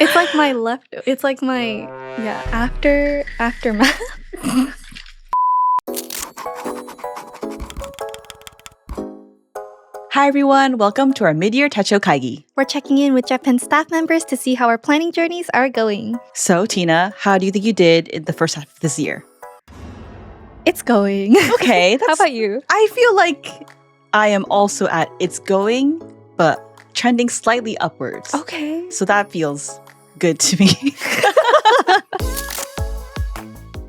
It's like my it's like my, yeah, aftermath. Hi everyone, welcome to our mid-year Techo Kaigi. We're checking in with JetPens staff members to see how our planning journeys are going. So Tina, how do you think you did in the first half of this year? It's going. Okay, How about you? I feel like I am also at it's going, but trending slightly upwards. Okay. So that feels good to me.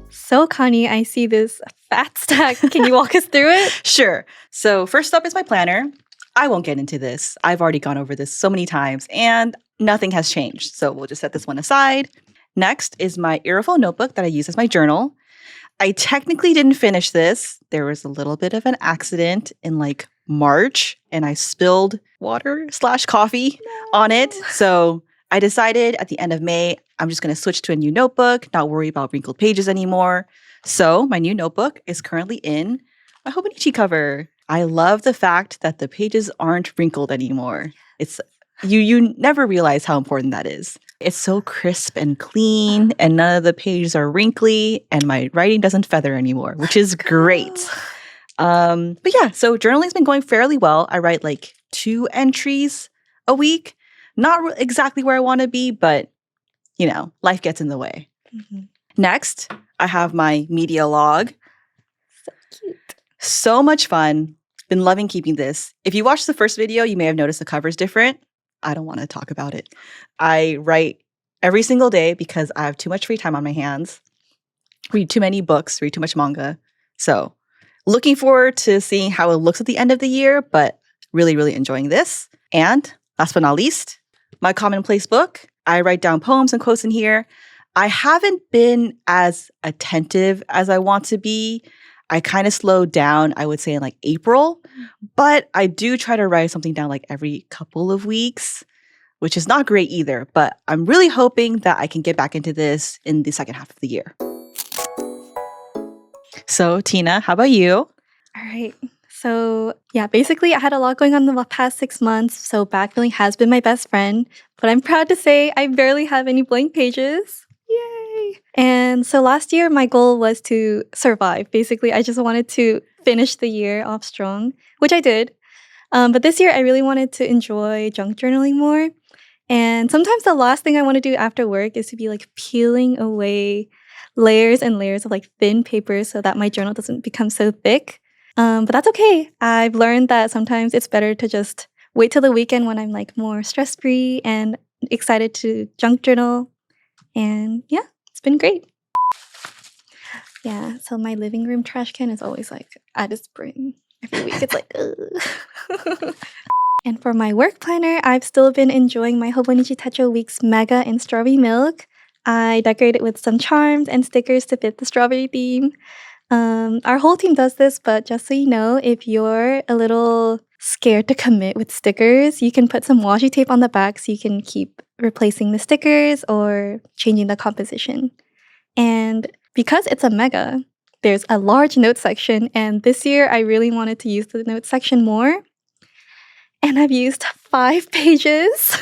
So Connie, I see this fat stack. Can you walk us through it? Sure. So first up is my planner. I won't get into this. I've already gone over this so many times and nothing has changed. So we'll just set this one aside. Next is my Aerofoil notebook that I use as my journal. I technically didn't finish this. There was a little bit of an accident in like March and I spilled water/coffee on it. So I decided at the end of May, I'm just going to switch to a new notebook, not worry about wrinkled pages anymore. So my new notebook is currently in my Hobonichi cover. I love the fact that the pages aren't wrinkled anymore. It's you never realize how important that is. It's so crisp and clean and none of the pages are wrinkly and my writing doesn't feather anymore, which is great. But yeah, so journaling's been going fairly well. I write like 2 entries a week. Not exactly where I want to be, but you know, life gets in the way. Mm-hmm. Next, I have my media log. So cute. So much fun. Been loving keeping this. If you watched the first video, you may have noticed the cover's different. I don't want to talk about it. I write every single day because I have too much free time on my hands. Read too many books, read too much manga. So looking forward to seeing how it looks at the end of the year, but really, really enjoying this. And last but not least, my commonplace book. I write down poems and quotes in here. I haven't been as attentive as I want to be. I kind of slowed down, I would say, in like April. But I do try to write something down like every couple of weeks, which is not great either. But I'm really hoping that I can get back into this in the second half of the year. So, Tina, how about you? All right. So yeah, basically I had a lot going on in the past 6 months. So backfilling has been my best friend. But I'm proud to say I barely have any blank pages. Yay! And so last year, my goal was to survive. Basically, I just wanted to finish the year off strong, which I did. But this year, I really wanted to enjoy junk journaling more. And sometimes the last thing I want to do after work is to be like peeling away layers and layers of like thin paper so that my journal doesn't become so thick. But that's okay. I've learned that sometimes it's better to just wait till the weekend when I'm like more stress-free and excited to junk journal. And yeah, it's been great. Yeah, so my living room trash can is always like at its brim. Every week it's like, ugh. And for my work planner, I've still been enjoying my Hobonichi Techo Week's Mega and Strawberry Milk. I decorated with some charms and stickers to fit the strawberry theme. Our whole team does this, but just so you know, if you're a little scared to commit with stickers, you can put some washi tape on the back so you can keep replacing the stickers or changing the composition. And because it's a mega, there's a large note section, and this year I really wanted to use the note section more. And I've used 5 pages,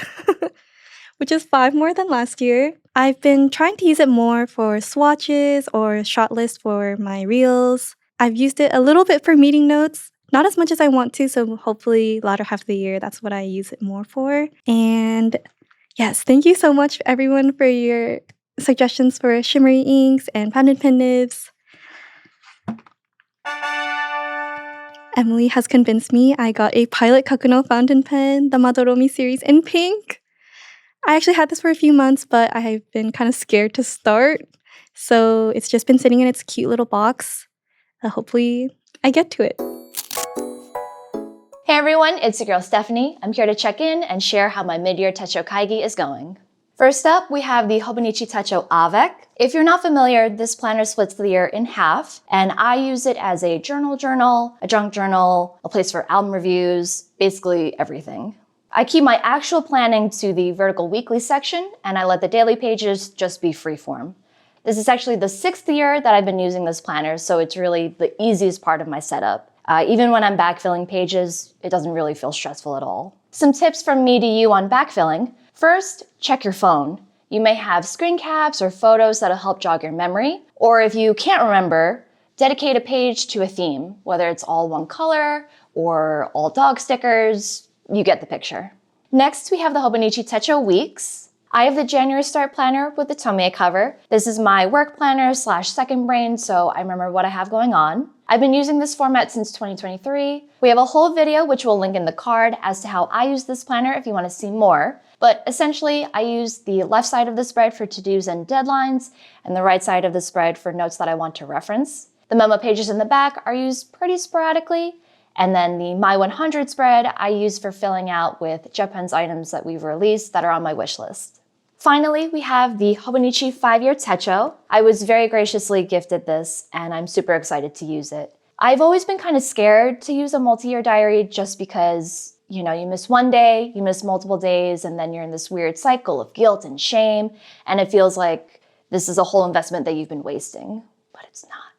which is 5 more than last year. I've been trying to use it more for swatches or shot lists for my reels. I've used it a little bit for meeting notes, not as much as I want to, so hopefully latter half of the year, that's what I use it more for. And yes, thank you so much everyone for your suggestions for shimmery inks and fountain pen nibs. Emily has convinced me. I got a Pilot Kakuno fountain pen, the Madoromi series in pink. I actually had this for a few months, but I have been kind of scared to start. So it's just been sitting in its cute little box. Hopefully I get to it. Hey everyone, it's your girl Stephanie. I'm here to check in and share how my mid-year Techo Kaigi is going. First up, we have the Hobonichi Techo Avec. If you're not familiar, this planner splits the year in half, and I use it as a journal, a junk journal, a place for album reviews, basically everything. I keep my actual planning to the vertical weekly section, and I let the daily pages just be freeform. This is actually the 6th year that I've been using this planner, so it's really the easiest part of my setup. Even when I'm backfilling pages, it doesn't really feel stressful at all. Some tips from me to you on backfilling. First, check your phone. You may have screen caps or photos that'll help jog your memory. Or if you can't remember, dedicate a page to a theme, whether it's all one color or all dog stickers, you get the picture. Next, we have the Hobonichi Techo Weeks. I have the January Start Planner with the Tomie cover. This is my work planner / second brain, so I remember what I have going on. I've been using this format since 2023. We have a whole video, which we'll link in the card, as to how I use this planner if you want to see more. But essentially, I use the left side of the spread for to-dos and deadlines, and the right side of the spread for notes that I want to reference. The memo pages in the back are used pretty sporadically, and then the My 100 spread I use for filling out with JetPens items that we've released that are on my wish list. Finally, we have the Hobonichi 5-year Techo. I was very graciously gifted this, and I'm super excited to use it. I've always been kind of scared to use a multi-year diary just because, you miss one day, you miss multiple days, and then you're in this weird cycle of guilt and shame, and it feels like this is a whole investment that you've been wasting. But it's not.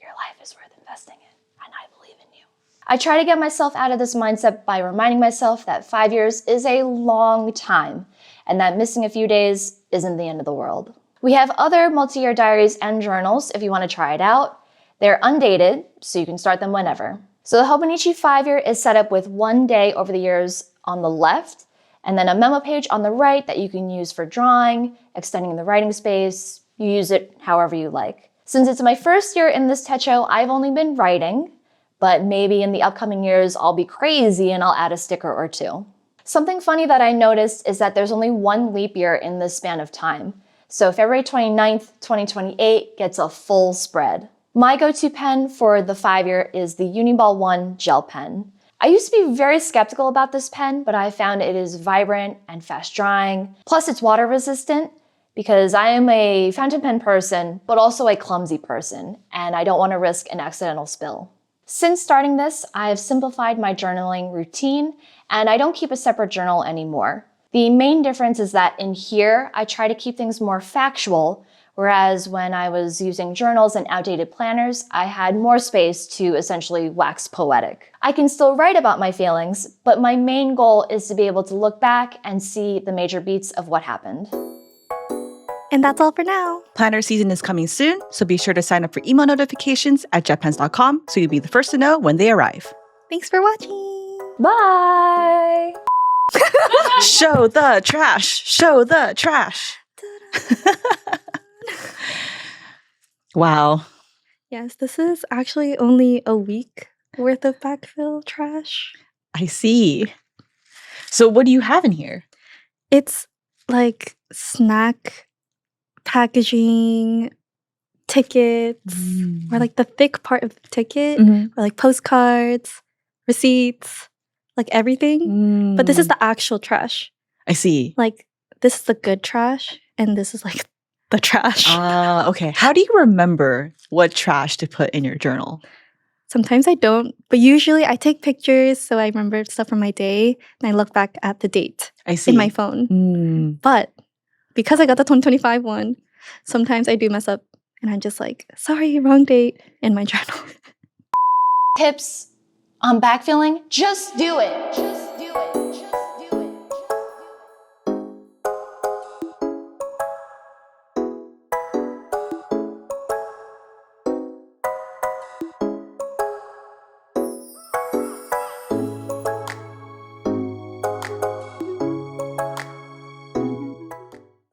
Your life is worth investing in, and I believe in you. I try to get myself out of this mindset by reminding myself that 5 years is a long time, and that missing a few days isn't the end of the world. We have other multi-year diaries and journals if you want to try it out. They're undated, so you can start them whenever. So the Hobonichi 5-year is set up with 1 day over the years on the left, and then a memo page on the right that you can use for drawing, extending the writing space. You use it however you like. Since it's my first year in this Techo, I've only been writing, but maybe in the upcoming years I'll be crazy and I'll add a sticker or two. Something funny that I noticed is that there's only one leap year in this span of time. So February 29th, 2028 gets a full spread. My go-to pen for the 5-year is the Uniball 1 gel pen. I used to be very skeptical about this pen, but I found it is vibrant and fast drying. Plus it's water resistant because I am a fountain pen person, but also a clumsy person, and I don't want to risk an accidental spill. Since starting this, I have simplified my journaling routine, and I don't keep a separate journal anymore. The main difference is that in here, I try to keep things more factual, whereas when I was using journals and outdated planners, I had more space to essentially wax poetic. I can still write about my feelings, but my main goal is to be able to look back and see the major beats of what happened. And that's all for now. Planner season is coming soon, so be sure to sign up for email notifications at jetpens.com so you'll be the first to know when they arrive. Thanks for watching. Bye! Show the trash! Show the trash! Wow. Yes, this is actually only a week worth of backfill trash. I see. So what do you have in here? It's like snack packaging, tickets, or like the thick part of the ticket, or like postcards, receipts, like everything. But this is the actual trash. I see. Like, this is the good trash, and this is like the trash. Okay. How do you remember what trash to put in your journal? Sometimes I don't, but usually I take pictures so I remember stuff from my day, and I look back at the date I see. in my phone. But because I got the 2025 one, sometimes I do mess up, and I'm just like, sorry, wrong date in my journal. Tips on backfilling, just do it.